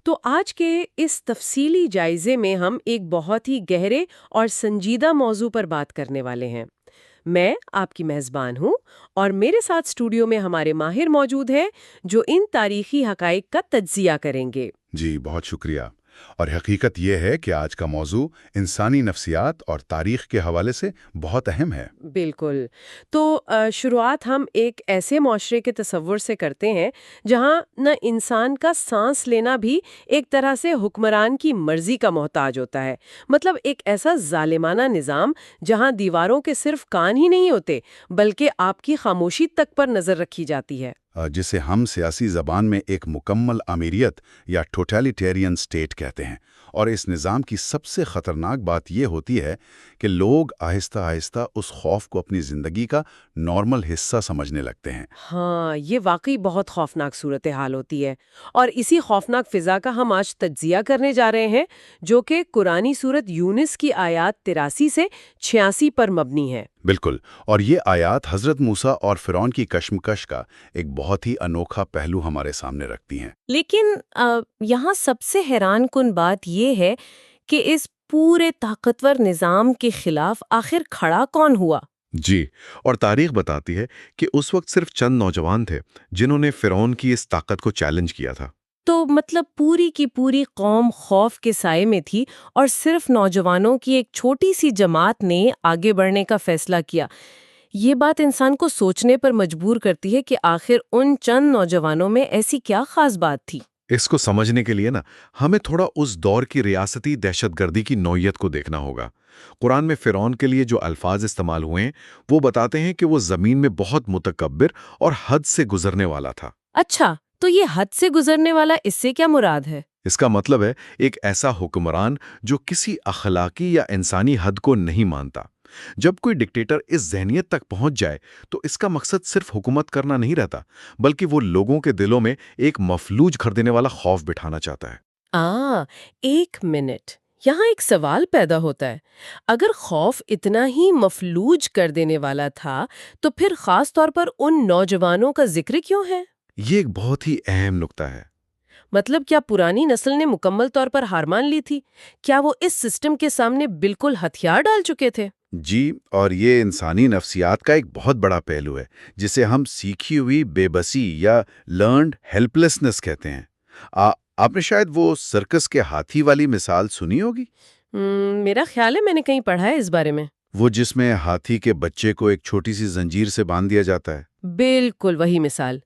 تو آج کے اس تفصیلی جائزے میں ہم ایک بہت ہی گہرے اور سنجیدہ موضوع پر بات کرنے والے ہیں۔ میں آپ کی میزبان ہوں اور میرے ساتھ اسٹوڈیو میں ہمارے ماہر موجود ہیں جو ان تاریخی حقائق کا تجزیہ کریں گے۔ جی بہت شکریہ۔ اور حقیقت یہ ہے کہ آج کا موضوع انسانی نفسیات اور تاریخ کے حوالے سے بہت اہم ہے۔ بالکل۔ تو شروعات ہم ایک ایسے معاشرے کے تصور سے کرتے ہیں جہاں نہ انسان کا سانس لینا بھی ایک طرح سے حکمران کی مرضی کا محتاج ہوتا ہے۔ مطلب ایک ایسا ظالمانہ نظام جہاں دیواروں کے صرف کان ہی نہیں ہوتے بلکہ آپ کی خاموشی تک پر نظر رکھی جاتی ہے۔ جسے ہم سیاسی زبان میں ایک مکمل امیریت یا ٹوٹیلیٹیرین سٹیٹ کہتے ہیں۔ اور اس نظام کی سب سے خطرناک بات یہ ہوتی ہے کہ لوگ آہستہ آہستہ اس خوف کو اپنی زندگی کا نارمل حصہ سمجھنے لگتے ہیں۔ ہاں، یہ واقعی بہت خوفناک صورتحال ہوتی ہے، اور اسی خوفناک فضا کا ہم آج تجزیہ کرنے جا رہے ہیں، جو کہ قرآنی سورت یونس کی آیات 83 سے 86 پر مبنی ہے۔ بالکل، اور یہ آیات حضرت موسیٰ اور فرعون کی کشمکش کا ایک بہت ہی انوکھا پہلو ہمارے سامنے رکھتی ہیں۔ لیکن یہاں سب سے حیران کن بات یہ ہے کہ اس پورے طاقتور نظام کے خلاف آخر کھڑا کون ہوا؟ جی، اور تاریخ بتاتی ہے کہ اس وقت صرف چند نوجوان تھے جنہوں نے فرعون کی اس طاقت کو چیلنج کیا تھا۔ تو مطلب پوری کی پوری قوم خوف کے سائے میں تھی اور صرف نوجوانوں کی ایک چھوٹی سی جماعت نے آگے بڑھنے کا فیصلہ کیا۔ یہ بات انسان کو سوچنے پر مجبور کرتی ہے کہ آخر ان چند نوجوانوں میں ایسی کیا خاص بات تھی؟ اس کو سمجھنے کے لیے ہمیں تھوڑا اس دور کی ریاستی دہشت گردی کی نوعیت کو دیکھنا ہوگا۔ قرآن میں فرعون کے لیے جو الفاظ استعمال ہوئے ہیں وہ بتاتے ہیں کہ وہ زمین میں بہت متکبر اور حد سے گزرنے والا تھا۔ اچھا، تو یہ حد سے گزرنے والا اس سے کیا مراد ہے؟ اس کا مطلب ہے ایک ایسا حکمران جو کسی اخلاقی یا انسانی حد کو نہیں مانتا۔ جب کوئی ڈکٹیٹر اس ذہنیت تک پہنچ جائے تو اس کا مقصد صرف حکومت کرنا نہیں رہتا، بلکہ وہ لوگوں کے دلوں میں ایک مفلوج کر دینے والا خوف بٹھانا چاہتا ہے۔ ایک منٹ، یہاں ایک سوال پیدا ہوتا ہے۔ اگر خوف اتنا ہی مفلوج کر دینے والا تھا تو پھر خاص طور پر ان نوجوانوں کا ذکر کیوں ہے؟ یہ ایک بہت ہی اہم نکتہ ہے۔ مطلب کیا پرانی نسل نے مکمل طور پر ہار مان لی تھی؟ کیا وہ اس سسٹم کے سامنے بالکل ہتھیار ڈال چکے تھے؟ جی، اور یہ انسانی نفسیات کا ایک بہت بڑا پہلو ہے جسے ہم سیکھی ہوئی بے بسی یا لرنڈ ہیلپلیسنس کہتے ہیں۔ آپ نے شاید وہ سرکس کے ہاتھی والی مثال سنی ہوگی۔ میرا خیال ہے میں نے کہیں پڑھا ہے اس بارے میں۔ وہ جس میں ہاتھی کے بچے کو ایک چھوٹی سی زنجیر سے باندھ دیا جاتا ہے۔ بالکل وہی مثال۔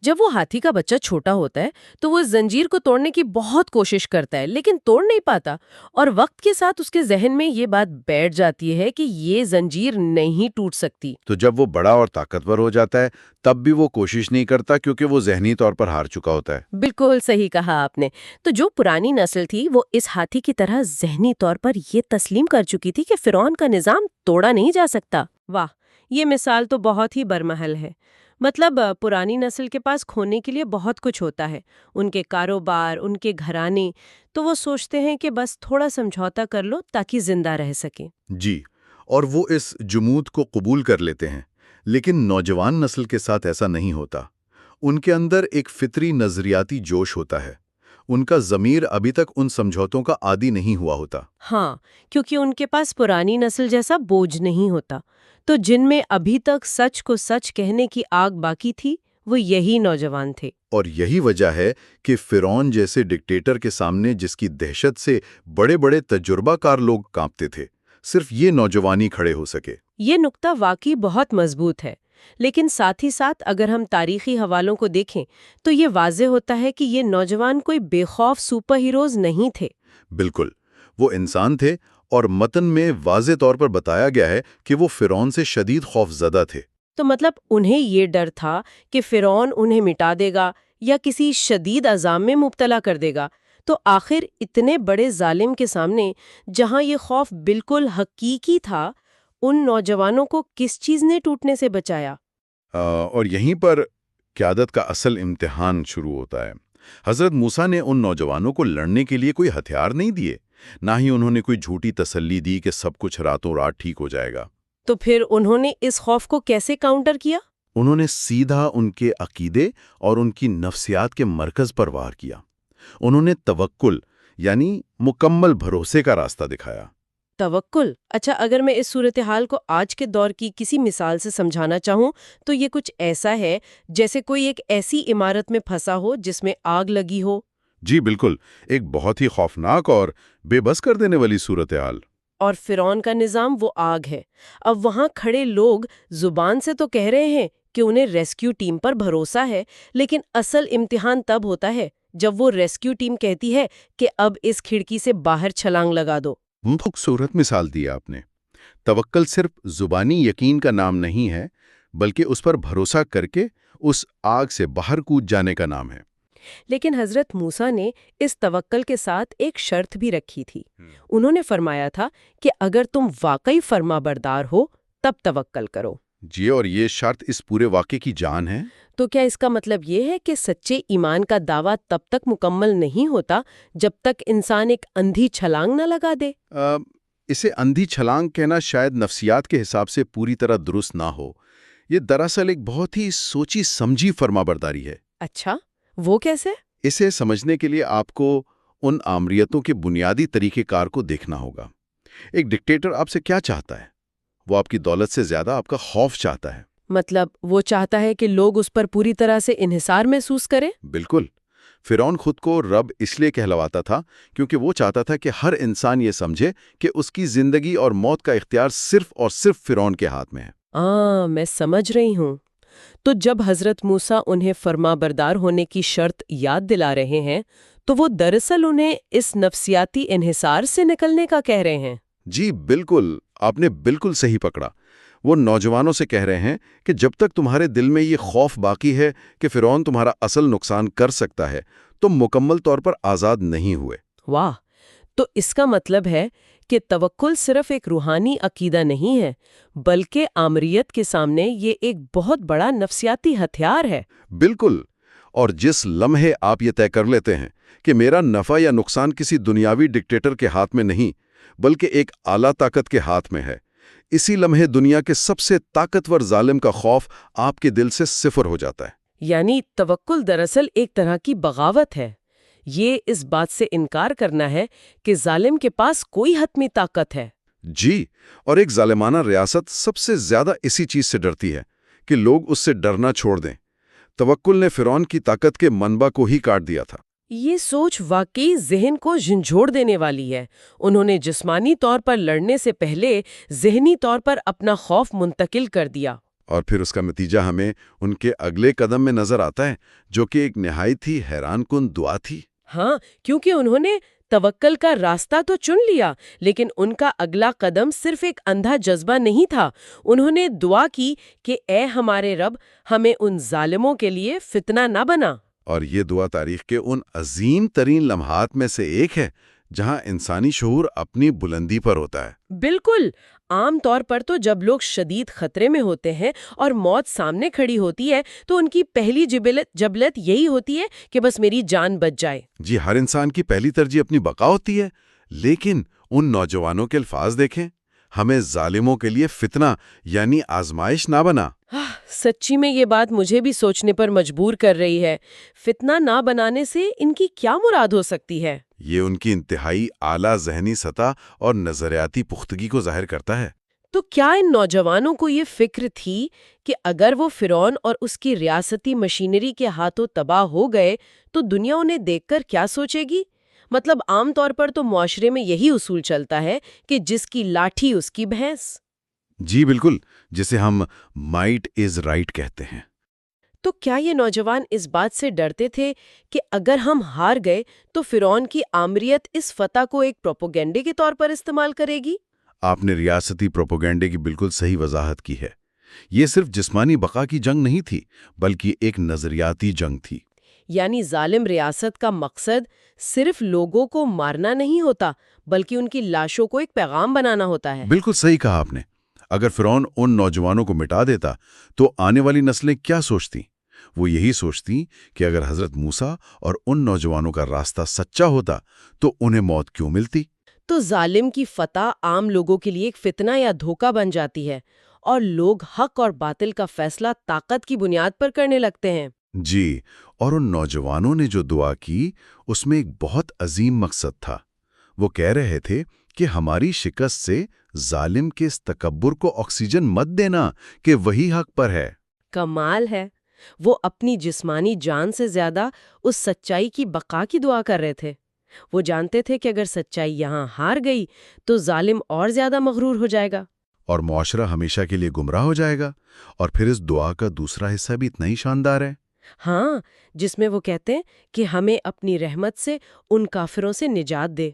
جب وہ ہاتھی کا بچہ چھوٹا ہوتا ہے تو وہ زنجیر کو توڑنے کی بہت کوشش کرتا ہے لیکن توڑ نہیں پاتا، اور وقت کے ساتھ اس کے ذہن میں یہ بات بیٹھ جاتی ہے کہ یہ زنجیر نہیں ٹوٹ سکتی۔ تو جب وہ بڑا اور طاقتور ہو جاتا ہے تب بھی وہ کوشش نہیں کرتا کیونکہ وہ ذہنی طور پر ہار چکا ہوتا ہے۔ بالکل صحیح کہا آپ نے۔ تو جو پرانی نسل تھی وہ اس ہاتھی کی طرح ذہنی طور پر یہ تسلیم کر چکی تھی کہ فرعون کا نظام توڑا نہیں جا سکتا۔ واہ، یہ مثال تو بہت ہی برمحل ہے۔ مطلب پرانی نسل کے پاس کھونے کے لیے بہت کچھ ہوتا ہے، ان کے کاروبار، ان کے گھرانے، تو وہ سوچتے ہیں کہ بس تھوڑا سمجھوتا کر لو تاکہ زندہ رہ سکیں۔ جی، اور وہ اس جمود کو قبول کر لیتے ہیں، لیکن نوجوان نسل کے ساتھ ایسا نہیں ہوتا۔ ان کے اندر ایک فطری نظریاتی جوش ہوتا ہے۔ ان کا ضمیر ابھی تک ان سمجھوتوں کا عادی نہیں ہوا ہوتا۔ ہاں، کیونکہ ان کے پاس پرانی نسل جیسا بوجھ نہیں ہوتا۔ تو جن میں ابھی تک سچ کو سچ کہنے کی آگ باقی تھی وہ یہی نوجوان تھے۔ اور یہی وجہ ہے کہ فرعون جیسے ڈکٹیٹر کے سامنے جس کی دہشت سے بڑے بڑے تجربہ کار لوگ کانپتے تھے، صرف یہ نوجوانی کھڑے ہو سکے۔ یہ نکتہ واقعی بہت مضبوط ہے، لیکن ساتھ ہی ساتھ اگر ہم تاریخی حوالوں کو دیکھیں تو یہ واضح ہوتا ہے کہ یہ نوجوان کوئی بے خوف سپر ہیروز نہیں تھے۔ بالکل، وہ انسان تھے، اور متن میں واضح طور پر بتایا گیا ہے کہ وہ فرعون سے شدید خوف زدہ تھے۔ تو مطلب انہیں یہ ڈر تھا کہ فرعون انہیں مٹا دے گا یا کسی شدید عذاب میں مبتلا کر دے گا۔ تو آخر اتنے بڑے ظالم کے سامنے جہاں یہ خوف بالکل حقیقی تھا، ان نوجوانوں کو کس چیز نے ٹوٹنے سے بچایا؟ اور یہیں پر قیادت کا اصل امتحان شروع ہوتا ہے۔ حضرت موسیٰ نے ان نوجوانوں کو لڑنے کے لیے کوئی ہتھیار نہیں دیے، نہ ہی انہوں نے کوئی جھوٹی تسلی دی کہ سب کچھ راتوں رات ٹھیک ہو جائے گا۔ تو پھر انہوں نے اس خوف کو کیسے کاؤنٹر کیا؟ انہوں نے سیدھا ان کے عقیدے اور ان کی نفسیات کے مرکز پر وار کیا۔ انہوں نے توکل یعنی مکمل بھروسے کا راستہ دکھایا۔ توکل، اچھا اگر میں اس صورتحال کو آج کے دور کی کسی مثال سے سمجھانا چاہوں تو یہ کچھ ایسا ہے جیسے کوئی ایک ایسی عمارت میں پھنسا ہو جس میں آگ لگی ہو۔ جی بالکل، ایک بہت ہی خوفناک اور بے بس کر دینے والی صورتحال۔ اور فرعون کا نظام وہ آگ ہے۔ اب وہاں کھڑے لوگ زبان سے تو کہہ رہے ہیں کہ انہیں ریسکیو ٹیم پر بھروسہ ہے، لیکن اصل امتحان تب ہوتا ہے جب وہ ریسکیو ٹیم کہتی ہے کہ اب اس کھڑکی سے باہر چھلانگ لگا دو۔ خوبصورت مثال دی آپ نے۔ توکل صرف زبانی یقین کا نام نہیں ہے، بلکہ اس پر بھروسہ کر کے اس آگ سے باہر کود جانے کا نام ہے۔ لیکن حضرت موسیٰ نے اس توکل کے ساتھ ایک شرط بھی رکھی تھی۔ انہوں نے فرمایا تھا کہ اگر تم واقعی فرما بردار ہو تب توکل کرو۔ جی، اور یہ شرط اس پورے واقعے کی جان ہے۔ تو کیا اس کا مطلب یہ ہے کہ سچے ایمان کا دعویٰ تب تک مکمل نہیں ہوتا جب تک انسان ایک اندھی چھلانگ نہ لگا دے؟ اسے اندھی چھلانگ کہنا شاید نفسیات کے حساب سے پوری طرح درست نہ ہو۔ یہ دراصل ایک بہت ہی سوچی سمجھی فرمانبرداری ہے۔ اچھا، وہ کیسے؟ اسے سمجھنے کے لیے آپ کو ان آمریتوں کے بنیادی طریقہ کار کو دیکھنا ہوگا۔ ایک ڈکٹیٹر آپ سے کیا چاہتا ہے؟ وہ آپ کی دولت سے زیادہ آپ کا خوف چاہتا ہے۔ مطلب وہ چاہتا ہے کہ لوگ اس پر پوری طرح سے انحصار محسوس کریں؟ بالکل۔ فرعون خود کو رب اس لیے کہلواتا تھا کیونکہ وہ چاہتا تھا کہ ہر انسان یہ سمجھے کہ اس کی زندگی اور موت کا اختیار صرف اور صرف فرعون کے ہاتھ میں ہے۔ میں سمجھ رہی ہوں۔ تو جب حضرت موسیٰ انہیں فرما بردار ہونے کی شرط یاد دلا رہے ہیں تو وہ دراصل انہیں اس نفسیاتی انحصار سے نکلنے کا کہہ رہے ہیں۔ جی بالکل، آپ نے بالکل صحیح پکڑا۔ وہ نوجوانوں سے کہہ رہے ہیں کہ جب تک تمہارے دل میں یہ خوف باقی ہے کہ فرعون تمہارا اصل نقصان کر سکتا ہے، تم مکمل طور پر آزاد نہیں ہوئے۔ واہ! تو اس کا مطلب ہے کہ توکل صرف ایک روحانی عقیدہ نہیں ہے، بلکہ آمریت کے سامنے یہ ایک بہت بڑا نفسیاتی ہتھیار ہے۔ بالکل، اور جس لمحے آپ یہ طے کر لیتے ہیں کہ میرا نفع یا نقصان کسی دنیاوی ڈکٹیٹر کے ہاتھ میں نہیں بلکہ ایک اعلیٰ طاقت کے ہاتھ میں ہے، اسی لمحے دنیا کے سب سے طاقتور ظالم کا خوف آپ کے دل سے صفر ہو جاتا ہے۔ یعنی توکل دراصل ایک طرح کی بغاوت ہے۔ یہ اس بات سے انکار کرنا ہے کہ ظالم کے پاس کوئی حتمی طاقت ہے۔ جی، اور ایک ظالمانہ ریاست سب سے زیادہ اسی چیز سے ڈرتی ہے کہ لوگ اس سے ڈرنا چھوڑ دیں۔ توکل نے فرعون کی طاقت کے منبع کو ہی کاٹ دیا تھا۔ یہ سوچ واقعی ذہن کو جھنجھوڑ دینے والی ہے۔ انہوں نے جسمانی طور پر لڑنے سے پہلے ذہنی طور پر اپنا خوف منتقل کر دیا۔ اور پھر اس کا نتیجہ ہمیں ان کے اگلے قدم میں نظر آتا ہے، جو کہ ایک نہایت ہی حیران کن دعا تھی۔ ہاں، کیونکہ انہوں نے توکل کا راستہ تو چن لیا، لیکن ان کا اگلا قدم صرف ایک اندھا جذبہ نہیں تھا۔ انہوں نے دعا کی کہ اے ہمارے رب، ہمیں ان ظالموں کے لیے فتنہ نہ بنا۔ اور یہ دعا تاریخ کے ان عظیم ترین لمحات میں سے ایک ہے جہاں انسانی شعور اپنی بلندی پر ہوتا ہے۔ بالکل۔ عام طور پر تو جب لوگ شدید خطرے میں ہوتے ہیں اور موت سامنے کھڑی ہوتی ہے تو ان کی پہلی جبلت یہی ہوتی ہے کہ بس میری جان بچ جائے۔ جی، ہر انسان کی پہلی ترجیح اپنی بقا ہوتی ہے، لیکن ان نوجوانوں کے الفاظ دیکھیں، ہمیں ظالموں کے لیے فتنہ یعنی آزمائش نہ بنا۔ سچی میں یہ بات مجھے بھی سوچنے پر مجبور کر رہی ہے۔ فتنہ نہ بنانے سے ان کی کیا مراد ہو سکتی ہے؟ یہ ان کی انتہائی اعلیٰ ذہنی سطح اور نظریاتی پختگی کو ظاہر کرتا ہے۔ تو کیا ان نوجوانوں کو یہ فکر تھی کہ اگر وہ فرعون اور اس کی ریاستی مشینری کے ہاتھوں تباہ ہو گئے تو دنیا انہیں دیکھ کر کیا سوچے گی؟ مطلب عام طور پر تو معاشرے میں یہی اصول چلتا ہے کہ جس کی لاٹھی اس کی بھینس۔ جی بالکل، جسے ہم مائٹ از رائٹ کہتے ہیں۔ تو کیا یہ نوجوان اس بات سے ڈرتے تھے کہ اگر ہم ہار گئے تو فرعون کی آمریت اس فتح کو ایک پروپیگنڈے کے طور پر استعمال کرے گی؟ آپ نے ریاستی پروپیگنڈے کی بالکل صحیح وضاحت کی ہے۔ یہ صرف جسمانی بقا کی جنگ نہیں تھی، بلکہ ایک نظریاتی جنگ تھی۔ یعنی ظالم ریاست کا مقصد صرف لوگوں کو مارنا نہیں ہوتا بلکہ ان کی لاشوں کو ایک پیغام بنانا ہوتا ہے۔ بالکل صحیح کہا آپ نے۔ اگر فرعون ان نوجوانوں کو مٹا دیتا تو آنے والی نسلیں کیا سوچتی؟ وہ یہی سوچتی کہ اگر حضرت موسیٰ اور ان نوجوانوں کا راستہ سچا ہوتا تو انہیں موت کیوں ملتی؟ تو ظالم کی فتح عام لوگوں کے لیے ایک فتنہ یا دھوکہ بن جاتی ہے اور لوگ حق اور باطل کا فیصلہ طاقت کی بنیاد پر کرنے لگتے ہیں۔ جی، اور ان نوجوانوں نے جو دعا کی اس میں ایک بہت عظیم مقصد تھا۔ وہ کہہ رہے تھے کہ ہماری شکست سے ظالم کے اس تکبر کو آکسیجن مت دینا کہ وہی حق پر ہے۔ کمال ہے، وہ اپنی جسمانی جان سے زیادہ اس سچائی کی بقا کی دعا کر رہے تھے۔ وہ جانتے تھے کہ اگر سچائی یہاں ہار گئی تو ظالم اور زیادہ مغرور ہو جائے گا اور معاشرہ ہمیشہ کے لیے گمراہ ہو جائے گا۔ اور پھر اس دعا کا دوسرا حصہ بھی اتنا ہی شاندار ہے۔ ہاں، جس میں وہ کہتے ہیں کہ ہمیں اپنی رحمت سے ان کافروں سے نجات دے۔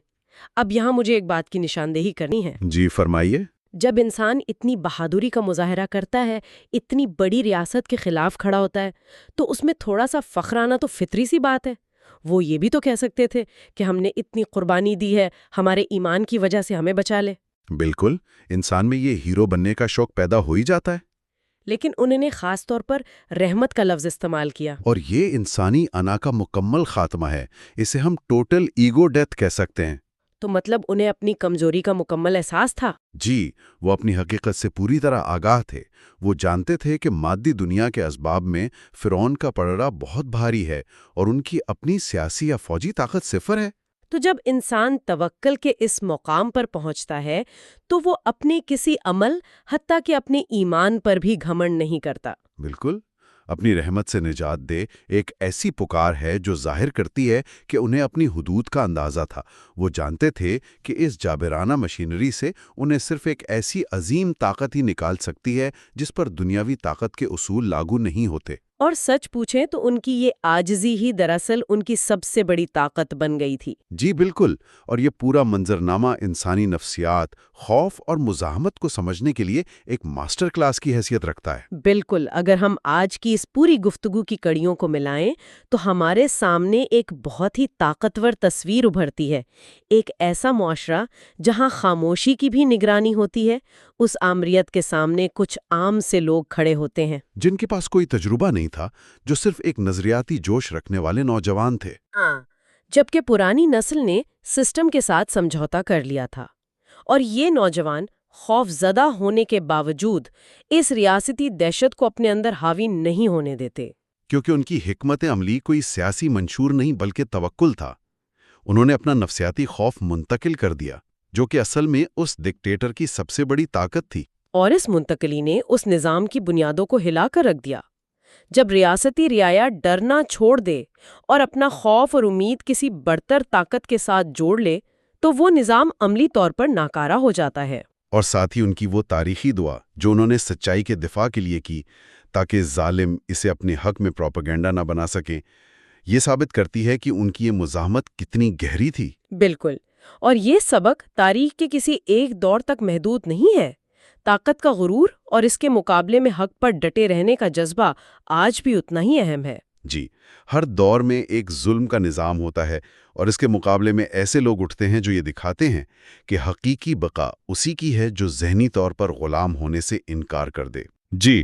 اب یہاں مجھے ایک بات کی نشاندہی کرنی ہے۔ جی فرمائیے۔ جب انسان اتنی بہادری کا مظاہرہ کرتا ہے، اتنی بڑی ریاست کے خلاف کھڑا ہوتا ہے، تو اس میں تھوڑا سا فخر آنا تو فطری سی بات ہے۔ وہ یہ بھی تو کہہ سکتے تھے کہ ہم نے اتنی قربانی دی ہے، ہمارے ایمان کی وجہ سے ہمیں بچا لے۔ بالکل، انسان میں یہ ہیرو بننے کا شوق پیدا ہو ہی جاتا ہے۔ لیکن انہوں نے خاص طور پر رحمت کا لفظ استعمال کیا۔ اور یہ انسانی انا کا مکمل خاتمہ ہے۔ اسے ہم ٹوٹل ایگو ڈیتھ کہہ سکتے ہیں۔ تو مطلب انہیں اپنی کمزوری کا مکمل احساس تھا۔ جی، وہ اپنی حقیقت سے پوری طرح آگاہ تھے۔ وہ جانتے تھے کہ مادی دنیا کے اسباب میں فرعون کا پڑڑا بہت بھاری ہے اور ان کی اپنی سیاسی یا فوجی طاقت صفر ہے۔ تو جب انسان توکل کے اس مقام پر پہنچتا ہے تو وہ اپنے کسی عمل، حتیٰ کہ اپنے ایمان پر بھی گھمنڈ نہیں کرتا۔ بالکل، اپنی رحمت سے نجات دے ایک ایسی پکار ہے جو ظاہر کرتی ہے کہ انہیں اپنی حدود کا اندازہ تھا۔ وہ جانتے تھے کہ اس جابرانہ مشینری سے انہیں صرف ایک ایسی عظیم طاقت ہی نکال سکتی ہے جس پر دنیاوی طاقت کے اصول لاگو نہیں ہوتے۔ اور سچ پوچھیں تو ان کی یہ عاجزی ہی دراصل ان کی سب سے بڑی طاقت بن گئی تھی۔ جی بالکل، اور یہ پورا منظرنامہ انسانی نفسیات، خوف اور مزاحمت کو سمجھنے کے لیے ایک ماسٹر کلاس کی حیثیت رکھتا ہے۔ بالکل، اگر ہم آج کی اس پوری گفتگو کی کڑیوں کو ملائیں تو ہمارے سامنے ایک بہت ہی طاقتور تصویر ابھرتی ہے۔ ایک ایسا معاشرہ جہاں خاموشی کی بھی نگرانی ہوتی ہے، اس آمریت کے سامنے کچھ عام سے لوگ کھڑے ہوتے ہیں جن کے پاس کوئی تجربہ نہیں تھا، جو صرف ایک نظریاتی جوش رکھنے والے نوجوان تھے۔ جبکہ پرانی نسل نے سسٹم کے ساتھ سمجھوتا کر لیا تھا، اور یہ نوجوان خوف زدہ ہونے کے باوجود اس ریاستی دہشت کو اپنے اندر حاوی نہیں ہونے دیتے۔ کیونکہ ان کی حکمت عملی کوئی سیاسی منشور نہیں بلکہ توکل تھا۔ انہوں نے اپنا نفسیاتی خوف منتقل کر دیا، جو کہ اصل میں اس ڈکٹیٹر کی سب سے بڑی طاقت تھی۔ اور اس منتقلی نے اس نظام کی بنیادوں کو ہلا کر رکھ دیا۔ جب ریاستی رعایا ڈرنا چھوڑ دے اور اپنا خوف اور امید کسی برتر طاقت کے ساتھ جوڑ لے تو وہ نظام عملی طور پر ناکارہ ہو جاتا ہے۔ اور ساتھ ہی ان کی وہ تاریخی دعا جو انہوں نے سچائی کے دفاع کے لیے کی تاکہ ظالم اسے اپنے حق میں پروپیگنڈا نہ بنا سکیں، یہ ثابت کرتی ہے کہ ان کی یہ مزاحمت کتنی گہری تھی۔ بالکل، اور یہ سبق تاریخ کے کسی ایک دور تک محدود نہیں ہے۔ طاقت کا غرور اور اس کے مقابلے میں حق پر ڈٹے رہنے کا جذبہ آج بھی اتنا ہی اہم ہے۔ جی، ہر دور میں ایک ظلم کا نظام ہوتا ہے اور اس کے مقابلے میں ایسے لوگ اٹھتے ہیں جو یہ دکھاتے ہیں کہ حقیقی بقا اسی کی ہے جو ذہنی طور پر غلام ہونے سے انکار کر دے۔ جی،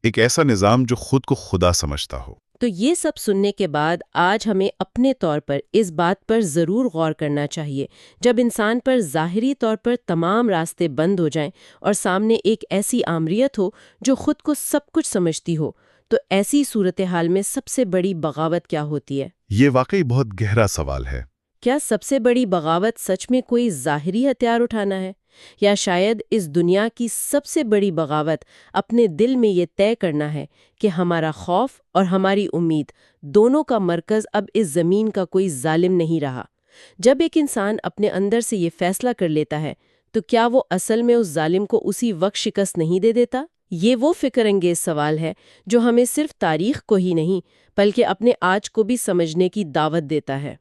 ایک ایسا نظام جو خود کو خدا سمجھتا ہو۔ تو یہ سب سننے کے بعد آج ہمیں اپنے طور پر اس بات پر ضرور غور کرنا چاہیے، جب انسان پر ظاہری طور پر تمام راستے بند ہو جائیں اور سامنے ایک ایسی آمریت ہو جو خود کو سب کچھ سمجھتی ہو، تو ایسی صورتحال میں سب سے بڑی بغاوت کیا ہوتی ہے؟ یہ واقعی بہت گہرا سوال ہے۔ کیا سب سے بڑی بغاوت سچ میں کوئی ظاہری ہتھیار اٹھانا ہے؟ یا شاید اس دنیا کی سب سے بڑی بغاوت اپنے دل میں یہ طے کرنا ہے کہ ہمارا خوف اور ہماری امید دونوں کا مرکز اب اس زمین کا کوئی ظالم نہیں رہا۔ جب ایک انسان اپنے اندر سے یہ فیصلہ کر لیتا ہے تو کیا وہ اصل میں اس ظالم کو اسی وقت شکست نہیں دے دیتا؟ یہ وہ فکر انگیز سوال ہے جو ہمیں صرف تاریخ کو ہی نہیں بلکہ اپنے آج کو بھی سمجھنے کی دعوت دیتا ہے۔